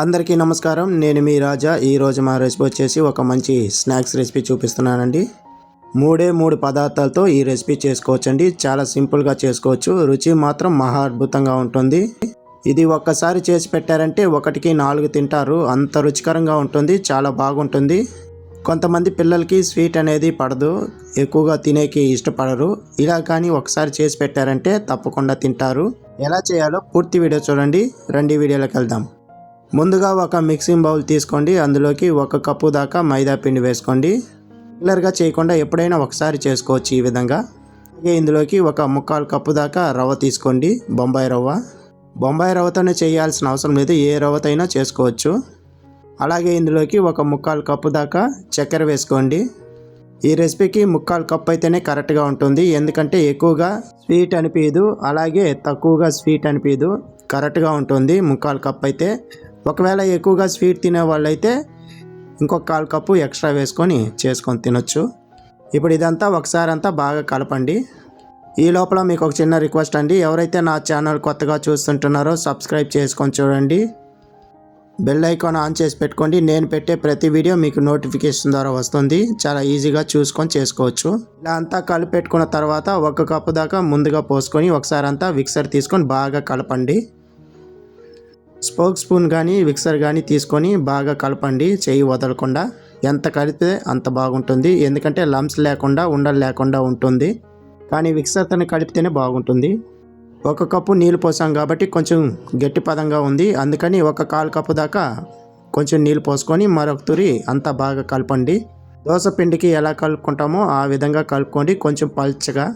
అందరికీ నమస్కారం. నేను మీ రాజా. ఈరోజు మా రెసిపీ వచ్చేసి ఒక మంచి స్నాక్స్ రెసిపీ చూపిస్తున్నానండి. మూడు పదార్థాలతో ఈ రెసిపీ చేసుకోవచ్చండి. చాలా సింపుల్గా చేసుకోవచ్చు. రుచి మాత్రం మహా అద్భుతంగా ఉంటుంది. ఇది ఒక్కసారి చేసి పెట్టారంటే 1కి 4 తింటారు. అంత రుచికరంగా ఉంటుంది. చాలా బాగుంటుంది. కొంతమంది పిల్లలకి స్వీట్ అనేది పడదు, ఎక్కువగా తినేకి ఇష్టపడరు. ఇలా కానీ ఒకసారి చేసి పెట్టారంటే తప్పకుండా తింటారు. ఎలా చేయాలో పూర్తి వీడియో చూడండి. రండి వీడియోలోకి వెళ్దాం. ముందుగా ఒక మిక్సింగ్ బౌల్ తీసుకోండి. అందులోకి 1 కప్పు దాకా మైదా పిండి వేసుకోండి. రెగ్యులర్గా చేయకుండా ఎప్పుడైనా ఒకసారి చేసుకోవచ్చు ఈ విధంగా. అలాగే ఇందులోకి 1/4 కప్పు దాకా రవ్వ తీసుకోండి. బొంబాయి రవ్వ. బొంబాయి రవ్వతోనే చేయాల్సిన అవసరం లేదు, ఏ రవ్వతైనా చేసుకోవచ్చు. అలాగే ఇందులోకి 1/4 కప్పు దాకా చక్కెర వేసుకోండి. ఈ రెసిపీకి 1/4 కప్పు అయితేనే కరెక్ట్గా ఉంటుంది. ఎందుకంటే ఎక్కువగా స్వీట్ అనిపించదు, అలాగే తక్కువగా స్వీట్ అనిపించదు. కరెక్ట్గా ఉంటుంది 1/4 కప్పు అయితే. ఒకవేళ ఎక్కువగా స్వీట్ తినే వాళ్ళైతే ఇంకొక 1/4 కప్పు ఎక్స్ట్రా వేసుకొని చేసుకొని తినొచ్చు. ఇప్పుడు ఇదంతా ఒకసారి అంతా బాగా కలపండి. ఈ లోపల మీకు ఒక చిన్న రిక్వెస్ట్ అండి. ఎవరైతే నా ఛానల్ కొత్తగా చూస్తుంటున్నారో సబ్స్క్రైబ్ చేసుకొని చూడండి. బెల్ ఐకాన్ ఆన్ చేసి పెట్టుకోండి. నేను పెట్టే ప్రతి వీడియో మీకు నోటిఫికేషన్ ద్వారా వస్తుంది. చాలా ఈజీగా చూసుకొని చేసుకోవచ్చు. ఇలా అంతా కలిపి పెట్టుకున్న తర్వాత 1 కప్పు దాకా ముందుగా పోసుకొని ఒకసారి అంతా మిక్సర్ తీసుకొని బాగా కలపండి. స్పోక్ స్పూన్ కానీ మిక్సర్ కానీ తీసుకొని బాగా కలపండి, చేయి వదలకుండా. ఎంత కలిపితే అంత బాగుంటుంది. ఎందుకంటే లంప్స్ లేకుండా, ఉండలు లేకుండా ఉంటుంది. కానీ మిక్సర్తో కలిపితేనే బాగుంటుంది. 1 కప్పు నీళ్ళు పోసాం కాబట్టి కొంచెం గట్టి పదంగా ఉంది. అందుకని 1/4 కప్పు దాకా కొంచెం నీళ్ళు పోసుకొని మరొక తురి అంతా బాగా కలపండి. దోశ పిండికి ఎలా కలుపుకుంటామో ఆ విధంగా కలుపుకోండి, కొంచెం పల్చగా.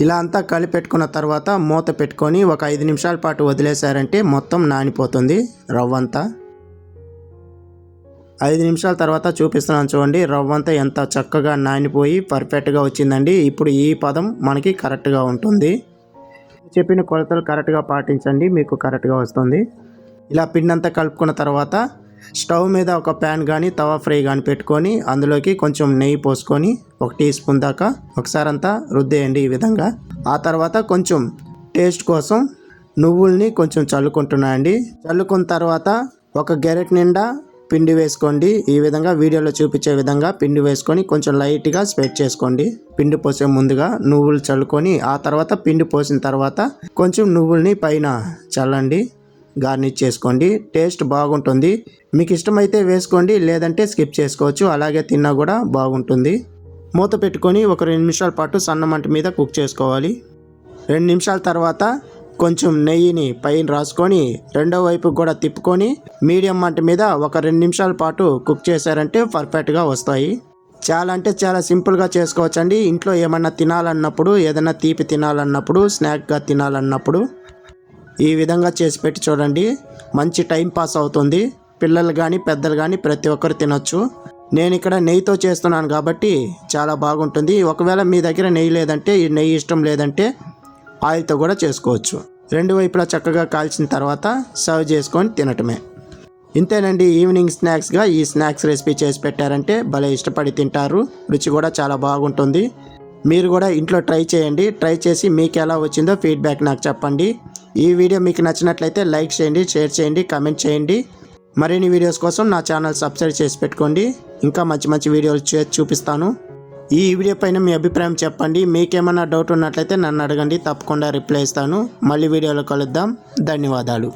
ఇలా అంతా కలిపి పెట్టుకున్న తర్వాత మూత పెట్టుకొని ఒక 5 నిమిషాల పాటు వదిలేశారంటే మొత్తం నానిపోతుంది రవ్వంతా. 5 నిమిషాల తర్వాత చూపిస్తున్నాను చూడండి. రవ్వంతా ఎంత చక్కగా నానిపోయి పర్ఫెక్ట్గా వచ్చిందండి. ఇప్పుడు ఈ పదం మనకి కరెక్ట్గా ఉంటుంది. చెప్పిన కొలతలు కరెక్ట్గా పాటించండి, మీకు కరెక్ట్గా వస్తుంది. ఇలా పిండి అంతా కలుపుకున్న తర్వాత స్టవ్ మీద ఒక ప్యాన్ కానీ తవా ఫ్రై కానీ పెట్టుకొని అందులోకి కొంచెం నెయ్యి పోసుకొని 1 టీ స్పూన్ దాకా ఒకసారి అంతా రుద్దేయండి ఈ విధంగా. ఆ తర్వాత కొంచెం టేస్ట్ కోసం నువ్వుల్ని కొంచెం చల్లుకుంటున్నాయండి. చల్లుకున్న తర్వాత ఒక గెరెట్ నిండా పిండి వేసుకోండి. ఈ విధంగా వీడియోలో చూపించే విధంగా పిండి వేసుకొని కొంచెం లైట్గా స్ప్రెడ్ చేసుకోండి. పిండి పోసే ముందుగా నువ్వులు చల్లుకొని ఆ తర్వాత పిండి పోసిన తర్వాత కొంచెం నువ్వుల్ని పైన చల్లండి, గార్నిష్ చేసుకోండి. టేస్ట్ బాగుంటుంది. మీకు ఇష్టమైతే వేసుకోండి, లేదంటే స్కిప్ చేసుకోవచ్చు. అలాగే తిన్నా కూడా బాగుంటుంది. మూత పెట్టుకొని ఒక 2 నిమిషాల పాటు సన్న మంట మీద కుక్ చేసుకోవాలి. 2 నిమిషాల తర్వాత కొంచెం నెయ్యిని పైన రాసుకొని రెండో వైపు కూడా తిప్పుకొని మీడియం మంట మీద ఒక 2 నిమిషాల పాటు కుక్ చేశారంటే పర్ఫెక్ట్గా వస్తాయి. చాలా అంటే చాలా సింపుల్గా చేసుకోవచ్చండి. ఇంట్లో ఏమన్నా తినాలన్నప్పుడు, ఏదైనా తీపి తినాలన్నప్పుడు, స్నాక్గా తినాలన్నప్పుడు ఈ విధంగా చేసి పెట్టి చూడండి. మంచి టైం పాస్ అవుతుంది. పిల్లలు కానీ పెద్దలు కానీ ప్రతి ఒక్కరు తినొచ్చు. నేను ఇక్కడ నెయ్యితో చేస్తున్నాను కాబట్టి చాలా బాగుంటుంది. ఒకవేళ మీ దగ్గర నెయ్యి లేదంటే, ఈ నెయ్యి ఇష్టం లేదంటే ఆయిల్తో కూడా చేసుకోవచ్చు. 2 వైపులా చక్కగా కాల్చిన తర్వాత సర్వ్ చేసుకొని తినటమే. ఇంతేనండి. ఈవినింగ్ స్నాక్స్గా ఈ స్నాక్స్ రెసిపీ చేసి పెట్టారంటే భలే ఇష్టపడి తింటారు. రుచి కూడా చాలా బాగుంటుంది. మీరు కూడా ఇంట్లో ట్రై చేయండి. ట్రై చేసి మీకు ఎలా వచ్చిందో ఫీడ్బ్యాక్ నాకు చెప్పండి. ఈ వీడియో మీకు నచ్చినట్లయితే లైక్ చేయండి, షేర్ చేయండి, కామెంట్ చేయండి. మరిన్ని వీడియోస్ కోసం నా ఛానల్ సబ్స్క్రైబ్ చేసి పెట్టుకోండి. ఇంకా మంచి మంచి వీడియోలు చేసి చూపిస్తాను. ఈ వీడియో పైన మీ అభిప్రాయం చెప్పండి. మీకేమైనా డౌట్ ఉన్నట్లయితే నన్ను అడగండి, తప్పకుండా రిప్లై ఇస్తాను. మళ్ళీ వీడియోలో కలుద్దాం. ధన్యవాదాలు.